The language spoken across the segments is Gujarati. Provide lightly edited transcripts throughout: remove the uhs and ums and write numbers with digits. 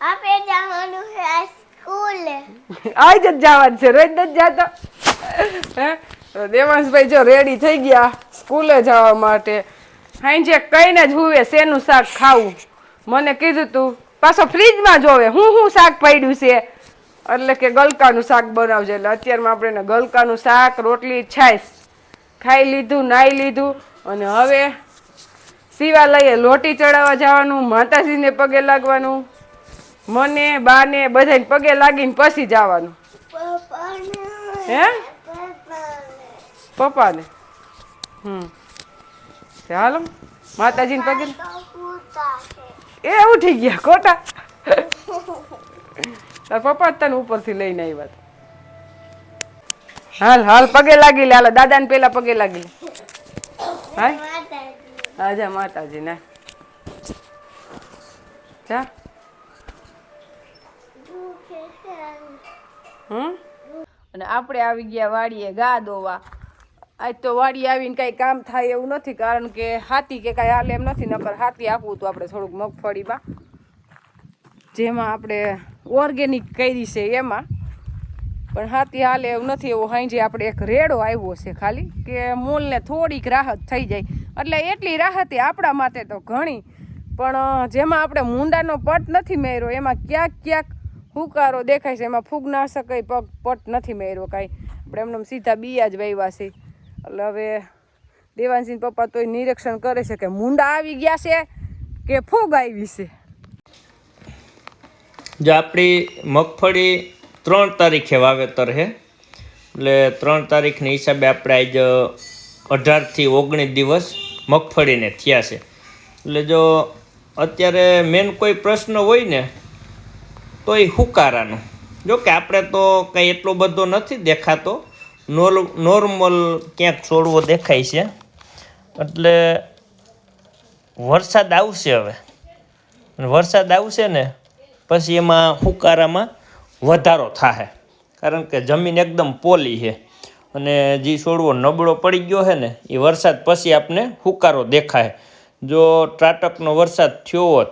આપણે જવાનું છે સ્કૂલે. આજ જ જવાનું છે, રોજ નથી જતો. હે તો દેવાંશભાઈ જો રેડી થઈ ગયા સ્કૂલે જવા માટે. હાંજે કઈને જ હુવે શેનું શાક ખાવું. મને કીધું તું પાછો ફ્રીજમાં જોવે હું શાક પડ્યું છે. એટલે કે ગલકાનું શાક બનાવજે. એટલે અત્યારમાં આપણે ગલકાનું શાક રોટલી છાશ ખાઈ લીધું, નાહી લીધું અને હવે શિવાલયે લોટી ચડાવવા જવાનું, માતાજીને પગે લાગવાનું. મને બાને બધાને પગે લાગીને પછી જવાનું. હે પપ્પાને હાલો માતાજીને પગે એ ઉઠી ગયા ખોટા. તાર પપ્પા તને ઉપરથી લઈને આવ્યા. હાલ હાલ પગે લાગી લે. હાલો દાદાને પેલા પગે લાગી લે. હાય આજા માતાજી ને જા. અને આપણે આવી ગયા વાડીએ ગા દોવા. આજ તો વાડી આવીને કાંઈ કામ થાય એવું નથી, કારણ કે હાથી કે કાંઈ હાલે એમ નથી. નકર હાથી આપવું હતું આપણે થોડુંક મગફળીમાં, જેમાં આપણે ઓર્ગેનિક કરી છે એમાં, પણ હાથી હાલે એવું નથી. એવું હાંજે આપણે એક રેડો આવ્યો છે ખાલી કે મૂલને થોડીક રાહત થઈ જાય. એટલે એટલી રાહત આપણા માટે તો ઘણી, પણ જેમાં આપણે મૂંડાનો પટ નથી મેર્યો એમાં ક્યાંક ક્યાંક હુકારો દેખાય છે. એમાં ફૂગનાશક પટ નથી મેર્યો કાંઈ. આપણે એમને સીધા બીયા જ વાવ્યા છે. એટલે હવે દેવાંશી પપ્પા તોય નિરીક્ષણ કરે છે કે મૂંડા આવી ગયા છે કે ફૂગ આવી છે. જો આપણી મગફળી 3 તારીખે વાવેતર છે, એટલે 3 તારીખના હિસાબે આપણે આજ 18 થી 19 દિવસ મગફળીને થયા છે. એટલે જો અત્યારે મેન કોઈ પ્રશ્ન હોય ને તો એ હુકારાનો. જો કે આપણે તો કંઈ એટલો બધો નથી દેખાતો, નોર્મલ ક્યાંક છોડવો દેખાય છે. એટલે વરસાદ આવશે હવે, વરસાદ આવશે ને પછી એમાં હુકારામાં વધારો થાય, કારણ કે જમીન એકદમ પોલી છે અને જે છોડવો નબળો પડી ગયો છે ને એ વરસાદ પછી આપણે હુકારો દેખાય. જો ત્રાટકનો વરસાદ થયો હોત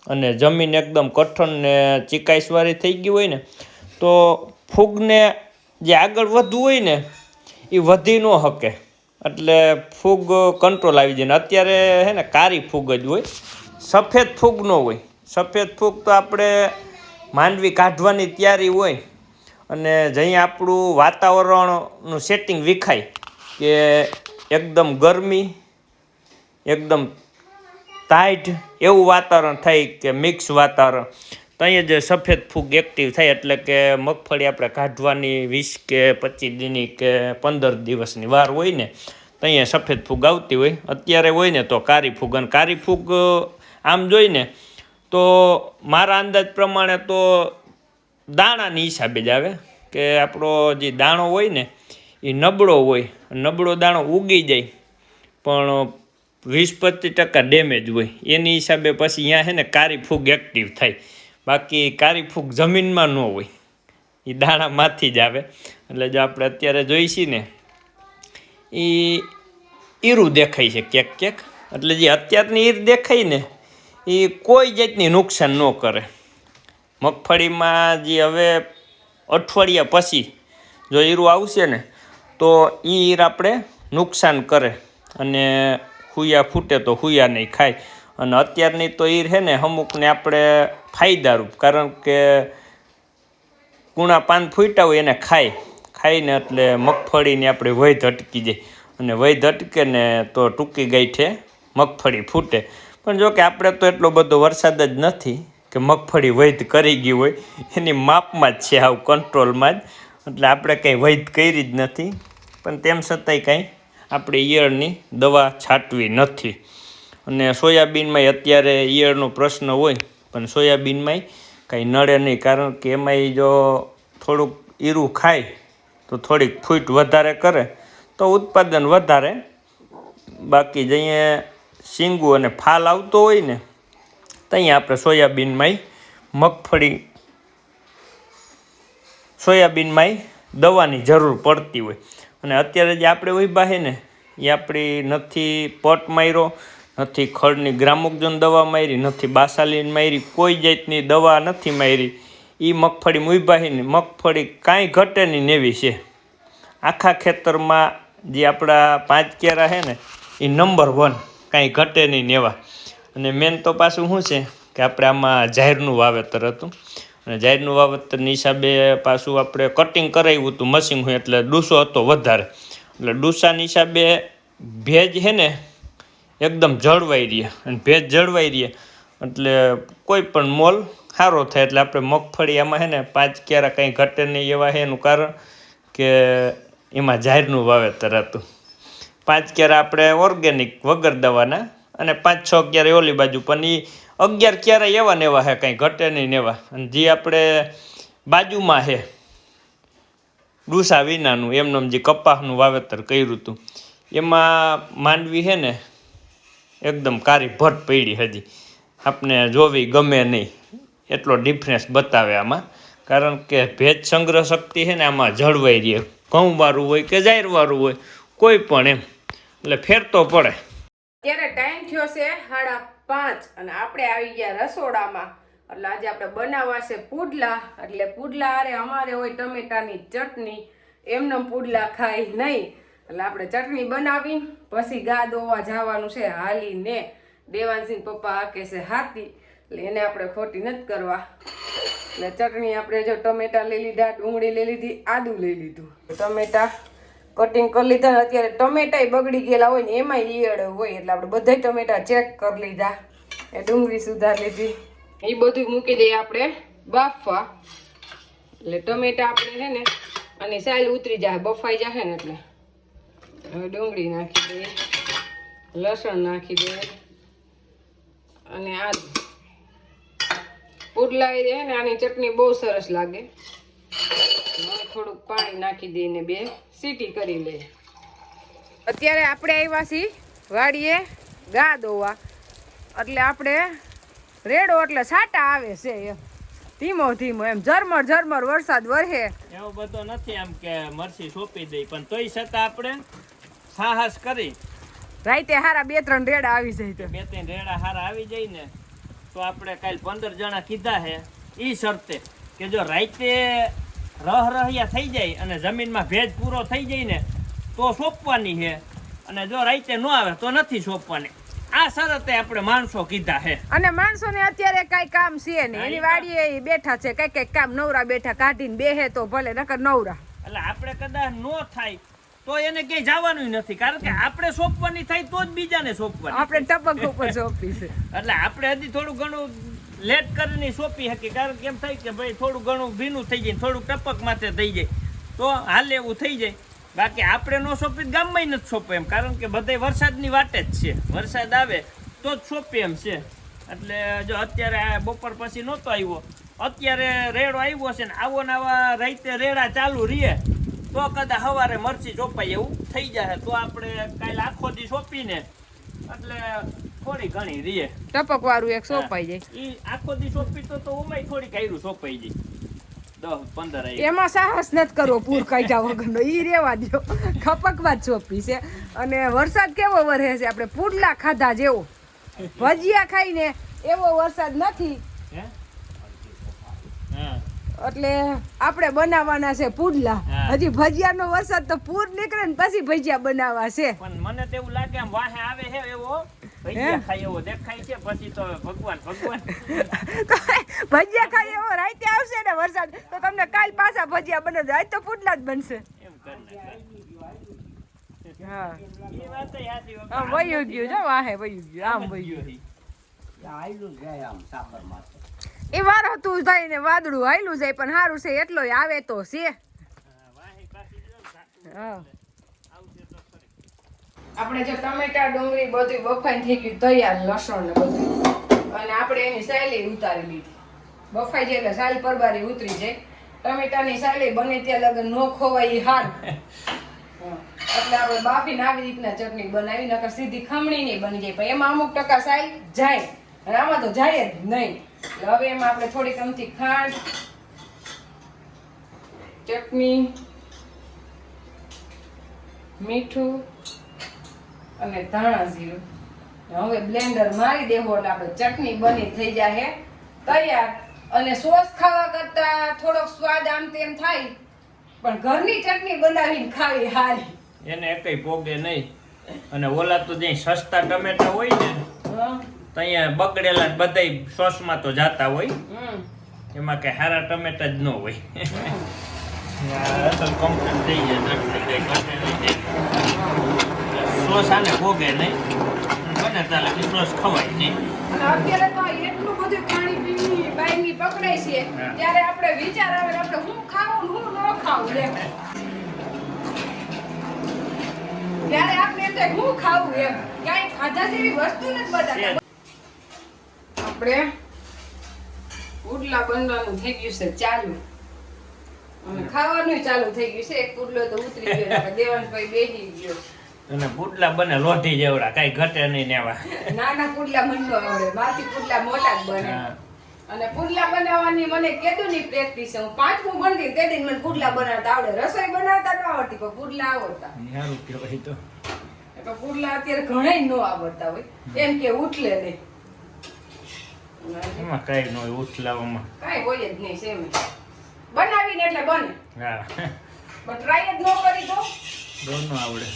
અને જમીન એકદમ કઠણ ને ચીકાઈશવાળી થઈ ગઈ હોય ને તો ફૂગને જે આગળ વધવું હોય ને એ વધી ન શકે. એટલે ફૂગ કંટ્રોલ આવી જાય. ને અત્યારે છે ને કારી ફૂગ જ હોય, સફેદ ફૂગ ન હોય. સફેદ ફૂગ તો આપણે માંડવી કાઢવાની તૈયારી હોય અને જઅહીં આપણું વાતાવરણનું સેટિંગ વિખાય કે એકદમ ગરમી, એકદમ ટાઈટ એવું વાતાવરણ થાય કે મિક્સ વાતાવરણ, તો અહીંયા જ સફેદ ફૂગ એક્ટિવ થાય. એટલે કે મગફળી આપણે કાઢવાની 20 કે 25 દીની કે 15 દિવસની વાર હોય ને તો અહીંયા સફેદ ફૂગ આવતી હોય. અત્યારે હોય ને તો કારી ફૂગ. અને કારી ફૂગ આમ જોઈને તો મારા અંદાજ પ્રમાણે તો દાણાની હિસાબે જ આવે કે આપણો જે દાણો હોય ને એ નબળો હોય, નબળો દાણો ઉગી જાય પણ 20-25% ડેમેજ હોય, એની હિસાબે પછી અહીંયા છે ને કારી ફૂગ એક્ટિવ થાય. બાકી કારી ફૂગ જમીનમાં ન હોય, એ દાણામાંથી જ આવે. એટલે જો આપણે અત્યારે જોઈશી ને એ ઈરું દેખાય છે ક્યાંક ક્યાંક. એટલે જે અત્યારની ઈર દેખાય ને એ કોઈ જાતની નુકસાન ન કરે. મગફળીમાં જે હવે અઠવાડિયા પછી જો ઈરું આવશે ને તો એ ઈર આપણે નુકસાન કરે અને હુયા ફૂટે તો હુયા નહીં ખાય. અને અત્યારની તો ઈર છે ને અમુકને આપણે ફાયદારૂપ, કારણ કે કૂણા પાન ફૂટ્યા હોય એને ખાઈને એટલે મગફળીની આપણે વય ધટકી જાય અને વય ધટકે ને તો ટૂંકી ગાંઠે મગફળી ફૂટે. પણ જો કે આપણે તો એટલો બધો વરસાદ જ નથી કે મગફળી વૈધ કરી ગઈ હોય, એની માપમાં જ છે, આવ કંટ્રોલમાં જ. એટલે આપણે કંઈ વૈધ કરી જ નથી, પણ તેમ છતાંય કાંઈ આપણે ઈયળની દવા છાંટવી નથી. અને સોયાબીનમાં અત્યારે ઈયળનો પ્રશ્ન હોય પણ સોયાબીનમાં કાંઈ નડે નહીં, કારણ કે એમાંય જો થોડુંક ઈરું ખાય તો થોડીક ફૂટ વધારે કરે તો ઉત્પાદન વધારે. બાકી જઈએ શીંગું અને ફાલ આવતો હોય ને તો અહીંયા આપણે સોયાબીનમાં દવાની જરૂર પડતી હોય. અને અત્યારે જે આપણે ઉભા છે ને એ આપણી નથી પટ માર્યો નથી ખડની ગ્રામોક્ઝોન દવા મારી, નથી બાસાલીન મારી, કોઈ જાતની દવા નથી મારી. એ મગફળી મૂઈભાઈને મગફળી કાંઈ ઘટે નહીં એવી છે. આખા ખેતરમાં જે આપણા 5 કેરા છે ને એ નંબર 1, કાંઈ ઘટે નહીં એવા. અને મેન તો પાછું શું છે કે આપણે આમાં જાહેરનું વાવેતર હતું, અને જાહેરનું વાવેતરની હિસાબે પાછું આપણે કટિંગ કરાવ્યું હતું મશીન હોય, એટલે ડૂસો હતો વધારે. એટલે ડૂસાની હિસાબે ભેજ છે ને એકદમ જળવાઈ રહે, અને ભેજ જળવાઈ રહે એટલે કોઈ પણ મોલ સારો થાય. એટલે આપણે મગફળી આમાં છે ને 5 કેરા કંઈ ઘટે નહીં એવા છે. એનું કારણ કે એમાં જાહેરનું વાવેતર હતું. 5 કેરા આપણે ઓર્ગેનિક વગર દવાના, અને 5-6 ક્યારા ઓલી બાજુ, પણ એ 11 ક્યારા એવા ને એવા છે, કાંઈ ઘટે નહીં એવા. અને જે આપણે બાજુમાં છે ડૂસા વિનાનું એમનું જે કપાસનું વાવેતર કર્યું હતું, એમાં માંડવી છે ને એકદમ કારી ભટ પડી, હજી આપણે જોવી ગમે નહીં એટલો ડિફરન્સ બતાવે આમાં. કારણ કે ભેજ સંગ્રહ શક્તિ છે ને આમાં જળવાઈ રહે, ઘઉંવાળું હોય કે જાહેરવાળું હોય કોઈ પણ એમ, એટલે ફેર તો પડે. અત્યારે ટાઈમ થયો છે 5:30 અને આપણે આવી ગયા રસોડામાં. એટલે આજે આપણે બનાવવા છે પુડલા. એટલે પુડલા અરે અમારે હોય ટમેટાની ચટણી, એમને પુડલા ખાઈ નહીં. એટલે આપણે ચટણી બનાવી પછી ગા દોવા જવાનું છે હાલીને. દેવાંશી પપ્પા હાકે છે હાથી, એટલે એને આપણે ખોટી નથી કરવા. એટલે ચટણી આપણે જો ટમેટા લઈ લીધા, ડુંગળી લઈ લીધી, આદુ લઈ લીધું, ટમેટા કટિંગ કરી લીધા. અત્યારે ટમેટા બગડી ગયેલા હોય ને એમાં ઈયળ હોય, એટલે આપણે બધા ટમેટા ચેક કરી લીધા. એ ડુંગળી સુધારી લીધી, એ બધું મૂકી દઈએ આપણે બાફવા. એટલે ટમેટા આપણે છે ને અને સાલ ઉતરી જાય, બફાઈ જાય ને. એટલે હવે ડુંગળી નાખી દઈએ, લસણ નાખી દઈએ અને આદુ. પુડલા છે ને આની ચટણી બહુ સરસ લાગે. થોડુંક પાણી નાખી દઈને 2 સીટી કરી લઈએ. અત્યારે આપણે આવ્યા છીએ વાડીએ ગા દોવા. એટલે આપણે રેડો એટલે સાટા આવે છે એમ ધીમો ધીમો, એમ ઝરમર ઝરમર વરસાદ વરસે એવો બધો નથી આમ કે મરસી સોંપી દઈ, પણ તોય છતાં આપણે સાહસ કરી રાઈતે હારા 2-3 રેડા આવી જાય. તો 2-3 રેડા હારા આવી જાય ને તો આપણે કાલ 15 જણા કીધા છે એ શરતે કે જો રાઈતે રહરિયા થઈ જાય અને જમીનમાં ભેજ પૂરો થઈ જાય ને તો સોંપવાની છે, અને જો રાઈતે ન આવે તો નથી સોંપવાની. આ શરતે આપણે માણસો કીધા છે. અને માણસોને અત્યારે કઈ કામ છે નહીં, એની વાડીએ બેઠા છે, કઈ કામ નવરા બેઠા કાઢીને બેહે તો ભલે, નકર નવરા. એટલે આપણે કદાચ ન થાય તો એને ક્યાંય જવાનું નથી, કારણ કે આપણે સોંપવાની થાય તો જ બીજાને સોંપવાની. આપણે ટપક ઉપર સોંપી છે, એટલે આપણે હજી થોડું ઘણું લેટ કરીને સોંપી શકીએ. કારણ કે એમ થાય કે ભાઈ થોડું ઘણું ભીનું થઈ જાય, થોડું ટપક માથે થઈ જાય તો હાલે એવું થઈ જાય. બાકી આપણે ન સોંપી ગામમાં નથી સોંપે એમ, કારણ કે બધે વરસાદની વાટે જ છે. વરસાદ આવે તો જ સોંપે એમ છે. એટલે જો અત્યારે આ બપોર પછી નહોતો આવ્યો, અત્યારે રેડો આવ્યો છે ને આવો ને આવા રાઈતે રેડા ચાલુ રહીએ તો કદાચ સવારે મરચી ચોપાય એવું થઈ જાય. તો આપણે કાલે આખો દી સોંપીને એટલે થોડી ઘણી રીએ ટપક વાળું એક સોંપાઈ જાય. ઈ આખો દી સોંપી તો ઉમાય થોડી કાયરું સોંપાઈ જાય 10-15. એમાં સાહસ નથી કરવો પૂર કાઢ્યા વગરનો, ઈ રેવા દો, ખપકમાં જ સોંપી છે. અને વરસાદ કેવો વરસે છે, આપણે પુડલા ખાધા જેવો, ભજીયા ખાઈને એવો વરસાદ નથી. એટલે આપણે બનાવવાના છે પુડલા. હજી ભજીયાનો વરસાદ તો પૂર નીકળે ને પછી ભજીયા બનાવવા છે. પણ મને તો એવું લાગે આમ વાહે આવે છે એવો ભજીયા ખાય એવો દેખાય છે. પછી તો ભગવાન ભજીયા ખાય એવો રાતે આવશે ને વરસાદ તો તમને કાલ પાછા ભજીયા બને, આજ તો પુડલા જ બનશે. એમ કરે. હા એ વાત યાદી આમ વયું ગયું જો, વાહે વયું ગયું, આમ વયું ગયું. એ વાર હતું થાય ને વાદળું હાયલું જાય, પણ સારું છે એટલો આવે તો છે. આપણે જો ટમેટા ડુંગળી બધું બફાઈ થઈ ગયું તૈયાર, લસણ ને બધું, અને આપણે એની સાયલી ઉતારી લીધી. બફાઈ જાય એટલે સાલ પરબારી ઉતરી જાય. ટમેટાની સાયલી બને ત્યાં લગન નો ખોવાય એ હાર. એટલે આપણે બાફીને આવી રીતના ચટણી બનાવી, નકર સીધી ખમણી નહીં બની જાય, પણ એમાં અમુક ટકા સાલ જાય અને આમાં તો જાય જ નહીં. હવે એમાં આપણે થોડીક અમથી ખાંડ, ચટણી, મીઠું અને ધાણા જીરું હવે બ્લેન્ડર મારી દેવો એટલે આપણે ચટણી બની થઈ જાય તૈયાર. અને સોસ ખાવા કરતા થોડોક સ્વાદ આમ તેમ થાય, પણ ઘરની ચટણી બનાવીને ખાવી હારી. એને એકઈ પોગે નહીં. અને ઓલા તો જે સસ્તા ટમેટા હોય ને તો અહીંયા બગડેલા બધાય સોસમાં તો જાતા હોય, એમાં કઈ સારા ટમેટા જ ન હોય. અસલ કમ્પ્લીટ થઈ જાય, સોસ આને ભોગે નહીં, બને તાલે સોસ ખવાય નહીં. અત્યારે તો એટલું બધું ખાણી પીણી બાયની પકડાય છે, ત્યારે આપણે વિચાર આવે આપણે હું ખાવું હું ન ખાવું એમ. ત્યારે આપણે એમ થાય હું ખાવું એમ, કાંઈ ખાધા જેવી વસ્તુ નથી બતાવતા. આપણે પુડલા બનવાનું થઈ ગયું છે ચાલુ, અને ખાવાનું ચાલુ થઈ ગયું છે. એક પુડલો તો ઉતરી ગયો, આપણે દેવાંશભાઈ બેસી ગયો. અને પુડલા બને લોઢી જેવડા, કઈ ઘટે નહીં નેવા. નાના પુડલા બનવા આવડે, માથી પુડલા મોટા જ બને. અને પુડલા બનાવવાની મને કેદુની પ્રેક્ટિસ છે. હું 5મું ભણતી તે દિન મને પુડલા બનાવતા આવડે. રસોઈ બનાવતા ન આવડતી, પણ પુડલા આવડતા. સારું કહેવાય તો. એટલે પુડલા અત્યારે ઘણા ન આવડતા હોય, એમ કે ઉઠલે નહીં. એમાં કઈ ન હોય ઉથલાવામાં, કાંઈ હોય જ નહીં, સેમ બનાવીને એટલે બને. હા પણ ટ્રાય જ ન કરી તો દોનો આવડે.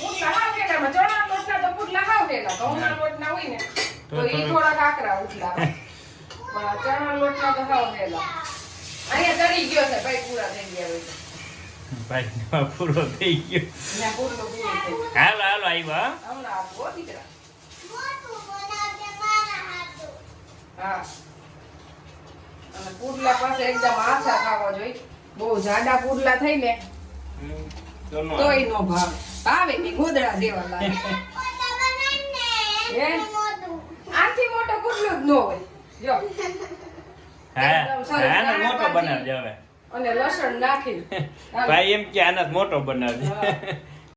પુડલા હાવ હેલામાં, ચણા લોટના તો પુડલા હાવ હેલા, ઘઉંના લોટના હોય ને તો ઈ થોડા કાકરા ઉઠલા, પણ ચણા લોટના તો હાવ હેલા. અહીંયા ચડી ગયો છે ભાઈ, પૂરા થઈ ગયા હોય તો. ભાઈ પૂરો થઈ ગયો. ત્યાં પુડલો પૂરો થઈ ગયો. હાલો હાલો આવ્યા. હમણાં આપો દીકરા. મોટું બનાવજે મારા હાથું. હા, અને પુડલા પાસે એકદમ આછા ખાવા જોઈએ. બહુ જાડા પુડલા થઈ ને તોય નો ભાવે. ભાવે નહીં, ગોદડા જેવા લાગે. મોટા બનાવને. હે? મોટું. આથી મોટો પુડલું જ ન હોય. જો હા આનો મોટો બનાવજે હવે. અને લસણ નાખી ભાઈ એમ કે આના મોટો બનાવજે.